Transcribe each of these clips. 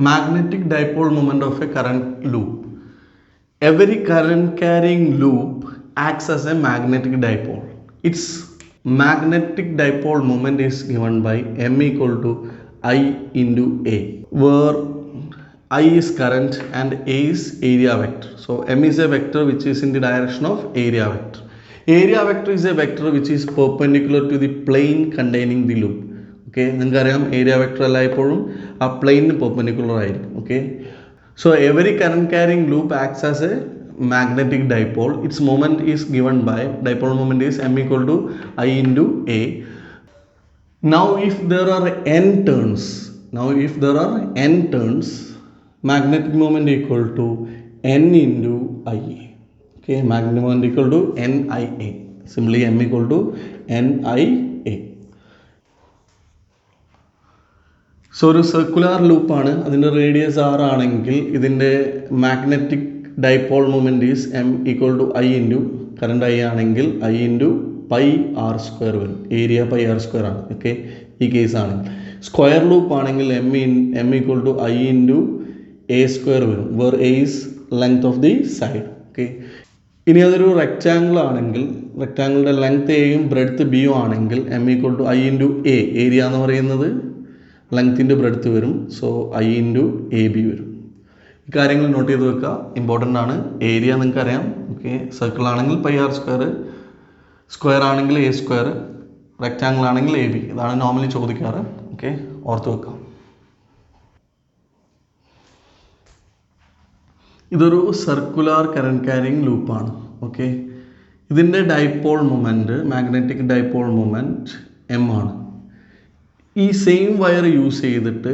magnetic dipole moment of a current loop. Every current carrying loop acts as a magnetic dipole. Its magnetic dipole moment is given by m equal to I into A, where I is current and A is area vector. So m is a vector which is in the direction of area vector. Area vector is a vector which is perpendicular to the plane containing the loop. Okay, നിങ്ങൾക്കറിയാം area vector എല്ലായ്പ്പോഴും ആ പ്ലെയിനിന് perpendicular ആയിരിക്കും. Okay, so every current carrying loop acts as a magnetic dipole. Its moment is given by, dipole moment is m equal to I into A. Now if there are n turns, magnetic moment equal to n into Ia. Okay, magnetic moment equal to NIA. Simply m equal to NIA. So ഒരു circular ലൂപ്പാണ്, അതിൻ്റെ radius r ആണെങ്കിൽ ഇതിൻ്റെ magnetic dipole moment is m equal to I into current I ആണെങ്കിൽ I into pi r square വരും. Area pi r square ആണ്. Okay, ഈ case ആണെങ്കിൽ. സ്ക്വയർ ലൂപ്പ് ആണെങ്കിൽ m equal to I into A square വരും, where A is length of the side. Okay, ഇനി അതൊരു rectangle ആണെങ്കിൽ, റെക്റ്റാങ്കിളിൻ്റെ ലെങ്ത് എയും ബ്രെഡ്ത്ത് ബിയും ആണെങ്കിൽ m equal to I into A, area എന്ന് പറയുന്നത് ലെങ്ത്തിൻ്റെ ബ്രെഡ്ത്ത് വരും. സോ I ഇൻറ്റു AB വരും. ഈ കാര്യങ്ങൾ നോട്ട് ചെയ്ത് വെക്കുക, ഇമ്പോർട്ടൻ്റ് ആണ്. ഏരിയ നിങ്ങൾക്ക് അറിയാം. ഓക്കെ, സർക്കിൾ ആണെങ്കിൽ പൈ r സ്ക്വയർ, സ്ക്വയർ ആണെങ്കിൽ A സ്ക്വയർ, റെക്റ്റാങ്കിൾ ആണെങ്കിൽ AB. ഇതാണ് നോർമലി ചോദിക്കാറ്. ഓക്കെ, ഓർത്ത് വെക്കാം. ഇതൊരു സർക്കുലാർ കറന്റ് ക്യാരിങ് ലൂപ്പാണ്. ഓക്കെ, ഇതിൻ്റെ dipole moment, magnetic dipole moment m ആണ്. ഈ സെയിം വയർ യൂസ് ചെയ്തിട്ട്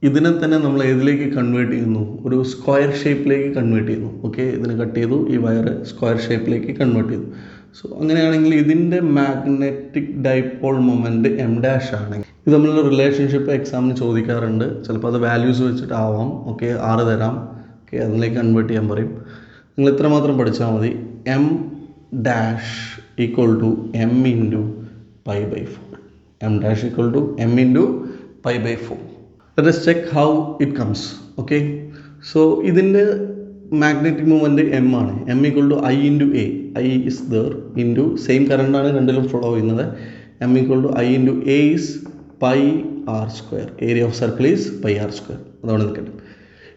ഇതിനെ തന്നെ നമ്മൾ ഏതിലേക്ക് കൺവേർട്ട് ചെയ്യുന്നു? ഒരു സ്ക്വയർ ഷേപ്പിലേക്ക് കൺവേർട്ട് ചെയ്യുന്നു. ഓക്കെ, ഇതിനെ കട്ട് ചെയ്തു, ഈ വയർ സ്ക്വയർ ഷേപ്പിലേക്ക് കൺവേർട്ട് ചെയ്തു. സോ അങ്ങനെയാണെങ്കിൽ ഇതിൻ്റെ magnetic dipole moment m dash ആണെങ്കിൽ, ഇത് തമ്മിലുള്ള റിലേഷൻഷിപ്പ് എക്സാമിന് ചോദിക്കാറുണ്ട്. ചിലപ്പോൾ അത് വാല്യൂസ് വെച്ചിട്ടാവാം. ഓക്കെ, 6 തരാം. ഓക്കെ, അതിലേക്ക് കൺവേർട്ട് ചെയ്യാൻ പറയും. നിങ്ങൾ ഇത്രമാത്രം പഠിച്ചാൽ മതി. m dash equal to m into pi by 4. m dash equal to m into pi by 4. Let us check how it comes. Okay, so ഇതിൻ്റെ മാഗ്നറ്റിക് മൂവ്മെൻറ്റ് m ആണ്. m equal to I into A. I is there into same current ആണ് രണ്ടിലും follow ചെയ്യുന്നത്. m equal to I into A is pi r square. Area of circle is pi r square. അതോടെ നിൽക്കട്ടെ.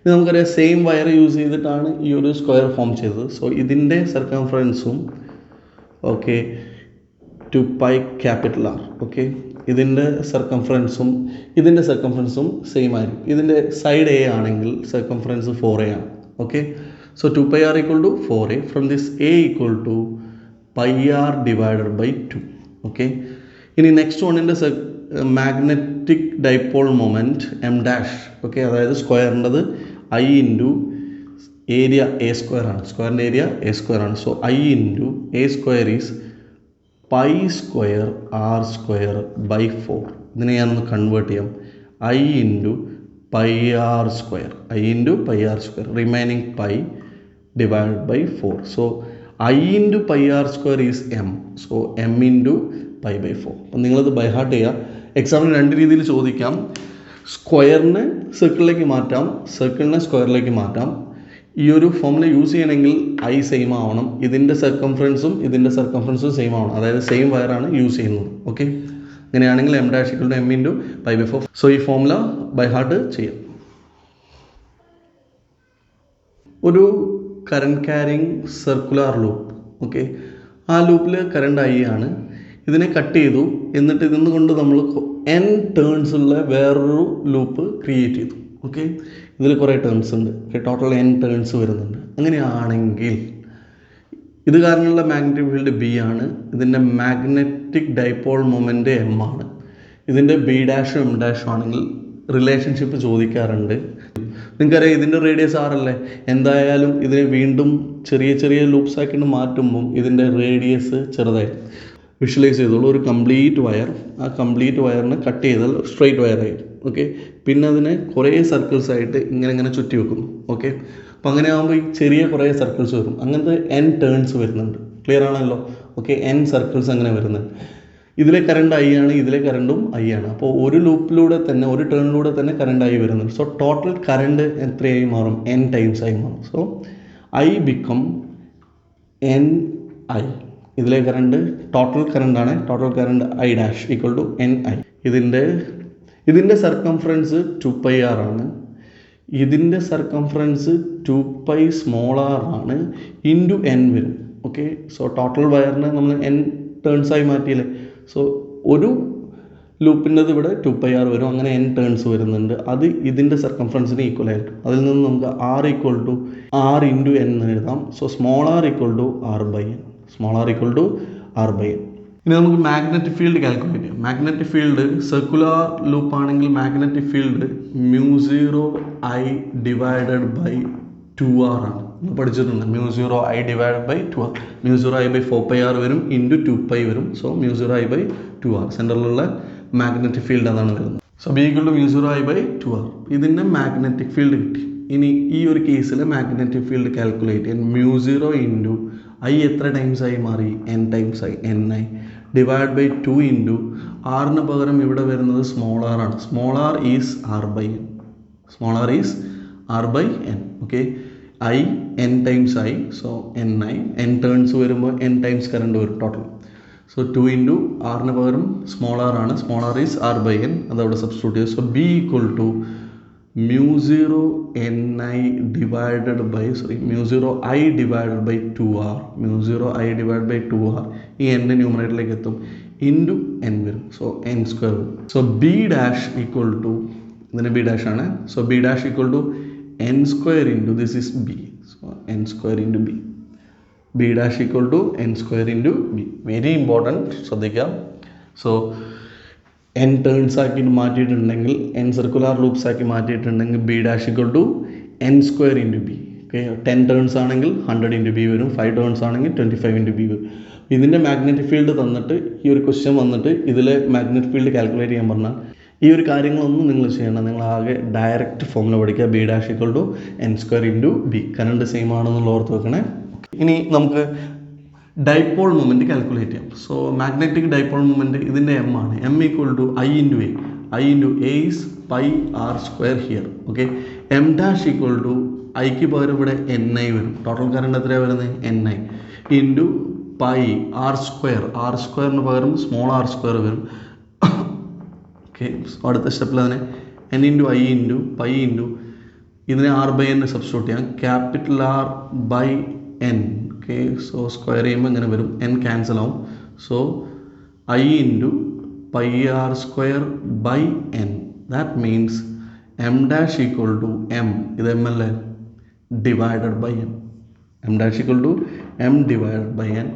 ഇത് നമുക്കറിയാം same wire use ചെയ്തിട്ടാണ് ഈ ഒരു സ്ക്വയർ ഫോം ചെയ്തത്. സോ ഇതിൻ്റെ സർക്കംഫറൻസും okay 2 pi capital R. Okay, ഇതിൻ്റെ സർക്കംഫറൻസും സെയിം ആയിരിക്കും. ഇതിൻ്റെ സൈഡ് A ആണെങ്കിൽ സർക്കംഫറൻസ് 4A ആണ്. Okay, so 2 pi r equal to 4A. From this A equal to pi r divided by 2. Okay, ഇനി നെക്സ്റ്റ് വണ്ണിൻ്റെ magnetic dipole moment m dash. Okay, അതായത് സ്ക്വയറിൻ്റെത് I into area A square ആണ്. സ്ക്വയറിൻ്റെ area A square ആണ്. So I into A square is pi square r square by 4. ഇതിനെ ഞാനൊന്ന് convert ചെയ്യാം. I into pi r square, I into pi r square, remaining pi divide by 4. So I into pi r square is m. So m into pi by 4. അപ്പം നിങ്ങളത് by heart ചെയ്യുക. എക്സാമിന് രണ്ട് രീതിയിൽ ചോദിക്കാം. സ്ക്വയറിനെ സർക്കിളിലേക്ക് മാറ്റാം, സർക്കിളിനെ സ്ക്വയറിലേക്ക് മാറ്റാം. ഈ ഒരു ഫോമുല യൂസ് ചെയ്യണമെങ്കിൽ I സെയിം ആവണം, ഇതിൻ്റെ സർക്കംഫറൻസും സെയിം ആവണം. അതായത് സെയിം വയറാണ് യൂസ് ചെയ്യുന്നത്. ഓക്കെ, അങ്ങനെയാണെങ്കിൽ m dash equal to m into pi by 4. So ഈ ഫോമുല ബൈ ഹാർട്ട് ചെയ്യാം. ഒരു current carrying circular loop. Okay, ആ ലൂപ്പിൽ കറണ്ട് I ആണ്. ഇതിനെ കട്ട് ചെയ്തു, എന്നിട്ട് ഇതിന്ന് കൊണ്ട് നമ്മൾ n ടേൺസ് ഉള്ള വേറൊരു ലൂപ്പ് ക്രിയേറ്റ് ചെയ്തു. ഓക്കെ, ഇതിൽ കുറേ ടേൺസ് ഉണ്ട്. ഓക്കെ, ടോട്ടൽ n ടേൺസ് വരുന്നുണ്ട്. അങ്ങനെയാണെങ്കിൽ ഇത് കാരണമുള്ള മാഗ്നറ്റിക് ഫീൽഡ് B ആണ്. ഇതിൻ്റെ മാഗ്നറ്റിക് ഡൈപോൾ മൊമെൻറ്റ് m ആണ്. ഇതിൻ്റെ B ഡാഷും m ഡാഷും ആണെങ്കിൽ റിലേഷൻഷിപ്പ് ചോദിക്കാറുണ്ട്. നിങ്ങൾക്കറിയാം ഇതിൻ്റെ റേഡിയസ് r അല്ലേ. എന്തായാലും ഇതിനെ വീണ്ടും ചെറിയ ചെറിയ ലൂപ്സ് ആക്കിയിട്ട് മാറ്റുമ്പം ഇതിൻ്റെ റേഡിയസ് ചെറുതായിരിക്കും. വിഷ്വലൈസ് ചെയ്തോളൂ. ഒരു കംപ്ലീറ്റ് വയർ, ആ കംപ്ലീറ്റ് വയറിനെ കട്ട് ചെയ്താൽ സ്ട്രെയിറ്റ് വയറായിരിക്കും. ഓക്കെ, പിന്നെ അതിനെ കുറേ സർക്കിൾസ് ആയിട്ട് ഇങ്ങനെ ചുറ്റി വെക്കുന്നു. ഓക്കെ, അപ്പോൾ അങ്ങനെ ആകുമ്പോൾ ഈ ചെറിയ കുറേ സർക്കിൾസ് വരും. അങ്ങനത്തെ n ടേൺസ് വരുന്നുണ്ട്. ക്ലിയർ ആണല്ലോ. ഓക്കെ, n സർക്കിൾസ് അങ്ങനെ വരുന്നുണ്ട്. ഇതിലെ കറണ്ട് ഐ ആണ്, ഇതിലെ കറണ്ടും ഐ ആണ്. അപ്പോൾ ഒരു ലൂപ്പിലൂടെ തന്നെ, ഒരു ടേണിലൂടെ തന്നെ കറണ്ട് ഐ വരുന്നുണ്ട്. സോ ടോട്ടൽ കറണ്ട് എത്രയായി മാറും? n ടൈംസ് ആയി മാറും. So I become n I. ഇതിലെ കറണ്ട് ടോട്ടൽ കറണ്ടാണ്, total current I dash equal to n I. ഇതിൻ്റെ സർക്കംഫറൻസ് 2πr ആണ്. ഇതിൻ്റെ സർക്കംഫറൻസ് 2π സ്മോൾ ആർ ആണ്, ഇൻറ്റു n വരും. ഓക്കെ, സോ ടോട്ടൽ വയറിന് നമ്മൾ n ടേൺസ് ആയി മാറ്റിയില്ലേ. സോ ഒരു ലൂപ്പിൻ്റെത് ഇവിടെ 2πr വരും, അങ്ങനെ n ടേൺസ് വരുന്നുണ്ട്. അത് ഇതിൻ്റെ സർക്കംഫറൻസിന് ഈക്വൽ ആയിരിക്കും. അതിൽ നിന്ന് നമുക്ക് r equal to r into n എന്ന് എഴുതാം. So small R equal to r by n, small R equal to r by n. ഇനി നമുക്ക് മാഗ്നറ്റിക് ഫീൽഡ് കാൽക്കുലേറ്റ് ചെയ്യാം. മാഗ്നറ്റിക് ഫീൽഡ് സർക്കുലർ ലൂപ്പ് ആണെങ്കിൽ magnetic field μ0 I divided by 2r ആണ്. നമ്മൾ പഠിച്ചിട്ടുണ്ട് μ0 I divided by 2r. μ0 I by 4πr വരും, into 2π വരും. So μ0 I by 2r സെൻറ്ററിലുള്ള മാഗ്നറ്റിക് ഫീൽഡ് അതാണ് വരുന്നത്. So B equal to μ0 I by 2r. ഇതിൻ്റെ മാഗ്നറ്റിക് ഫീൽഡ് കിട്ടി. ഇനി ഈ ഒരു കേസിൽ മാഗ്നറ്റിക് ഫീൽഡ് കാൽക്കുലേറ്റ് ചെയ്യാൻ μ0 ഇൻറ്റു ഐ എത്ര ടൈംസ് ആയി മാറി? n ടൈംസ് ആയി, ni ഡിവൈഡ് ബൈ 2 ഇൻറ്റു ആറിന് പകരം ഇവിടെ വരുന്നത് സ്മോൾ ആർ ആണ്. Small R is r by n, small R is r by n. Okay, I n times ആയി, സോ ni, n ടേൺസ് വരുമ്പോൾ n ടൈംസ് കറണ്ട് വരും total. So 2 into ആറിന് പകരം സ്മോൾ ആർ ആണ്, small R is r by n, അതവിടെ substitute ചെയ്യും. So B equal to μ0 ni divided by μ0 I divided by 2r, μ0 I divide by 2r. ഈ n ന്യൂമറേറ്ററിലേക്ക് എത്തും, into n വരും. സോ n സ്ക്വയർ വരും. So B dash equal to, ഇതിന് B dash ആണ്. So B dash equal to n square into this is B. So n square into B, B dash equal to n square into B. Very important, ശ്രദ്ധിക്കാം. So n turns ആക്കി മാറ്റിയിട്ടുണ്ടെങ്കിൽ, n circular loops ആക്കി മാറ്റിയിട്ടുണ്ടെങ്കിൽ B dash equal to n square into B. Okay, 10 turns ആണെങ്കിൽ 100 into B വരും, 5 turns ആണെങ്കിൽ 25 into B വരും. ഇതിൻ്റെ മാഗ്നറ്റിക് ഫീൽഡ് തന്നിട്ട് ഈ ഒരു ക്വസ്റ്റ്യൻ വന്നിട്ട് ഇതിലെ മാഗ്നറ്റിക് ഫീൽഡ് കാൽക്കുലേറ്റ് ചെയ്യാൻ പറഞ്ഞാൽ ഈ ഒരു കാര്യങ്ങളൊന്നും നിങ്ങൾ ചെയ്യണം. നിങ്ങൾ ആകെ ഡയറക്റ്റ് ഫോർമുല പഠിക്കുക, B dash equal to n square into B. Current same ആണെന്നുള്ള ഓർത്ത് വെക്കണേ. ഇനി നമുക്ക് ഡൈപോൾ മൊമെൻറ്റ് കാൽക്കുലേറ്റ് ചെയ്യാം. സോ മാഗ്നറ്റിക് ഡൈപോൾ മൊമെൻറ്റ് ഇതിൻ്റെ m ആണ്. m equal to I into A. I into A is pi R square here. Okay, m dash equal to ഐക്ക് പകരം ഇവിടെ ni വരും. ടോട്ടൽ കറണ്ട് എത്രയാണ് വരുന്നത്? ni into pi R square. R സ്ക്വയറിന് പകരം സ്മോൾ ആർ സ്ക്വയർ വരും. Okay, അടുത്ത സ്റ്റെപ്പിൽ അതിനെ n into I into pi into ഇതിനെ r ബൈ n സബ്സ്റ്റിറ്റ്യൂട്ട് ചെയ്യാം. Capital R by n. Okay, so square ചെയ്യുമ്പോൾ ഇങ്ങനെ വരും, n ക്യാൻസൽ ആവും. So I into pi R square by n. That means m dash equal to m, ഇത് m അല്ലേ, divided by n. m dash equal to m divided by n.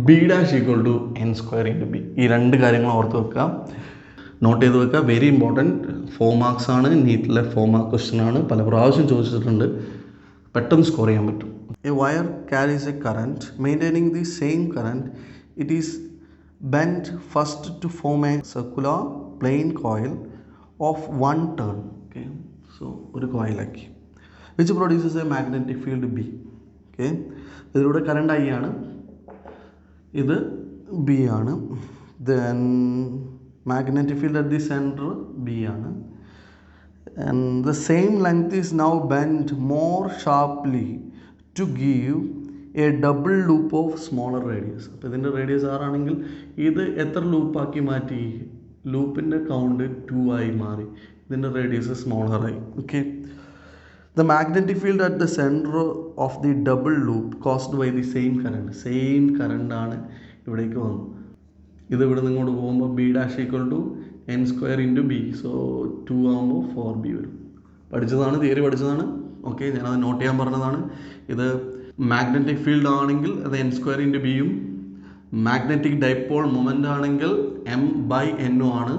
B dash equal to n square into B. ഈ രണ്ട് കാര്യങ്ങൾ ഓർത്ത് വെക്കുക, not ചെയ്ത് വെക്കുക. Very important. 4 marks ആണ്, നീറ്റിലെ 4 മാർക്ക് ക്വസ്റ്റ്യൻ ആണ്, പല പ്രാവശ്യം ചോദിച്ചിട്ടുണ്ട്, പെട്ടെന്ന് സ്കോർ ചെയ്യാൻ പറ്റും. A wire carries a current. Maintaining the same current, it is bent first to form a circular plain coil of 1 turn. Okay, so ഒരു കോയിലാക്കി which produces a magnetic field B. Okay, ഇതിലൂടെ current I ആണ്, ഇത് B ആണ്. Then magnetic field at the center B ആണ്, and the same length is now bent more sharply to give a double loop of smaller radius. അപ്പോൾ ഇതിൻ്റെ radius 6 ആണെങ്കിൽ ഇത് എത്ര ലൂപ്പാക്കി മാറ്റി? ലൂപ്പിൻ്റെ കൗണ്ട് 2 ആയി മാറി, ഇതിൻ്റെ റേഡിയസ് സ്മോളർ ആയി. Okay, the magnetic field at the centre of the double loop caused by the same current. Same കറണ്ടാണ് ഇവിടേക്ക് വന്നു. ഇത് ഇവിടെ നിന്ന് ഇങ്ങോട്ട് പോകുമ്പോൾ B dash equal to n square into B. So 2 ആകുമ്പോൾ 4b വരും. പഠിച്ചതാണ്, തിയറി പഠിച്ചതാണ്. ഓക്കെ, ഞാനത് നോട്ട് ചെയ്യാൻ പറഞ്ഞതാണ്. ഇത് മാഗ്നറ്റിക് ഫീൽഡ് ആണെങ്കിൽ അത് n സ്ക്വയർ ഇൻറ്റു ബിയും, മാഗ്നറ്റിക് ഡൈപോൾ മൊമെൻ്റ് ആണെങ്കിൽ m ബൈ n ആണ്.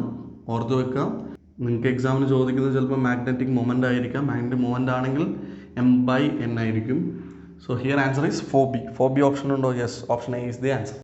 ഓർത്ത് വെക്കാം. നിങ്ങൾക്ക് എക്സാമിന് ചോദിക്കുന്നത് ചിലപ്പോൾ മാഗ്നറ്റിക് മൊമെൻ്റ് ആയിരിക്കാം. മാഗ്നറ്റിക് മൊമെൻ്റ് ആണെങ്കിൽ m ബൈ n ആയിരിക്കും. So here answer is 4b. 4b option ഉണ്ടോ? Yes, option A is the answer.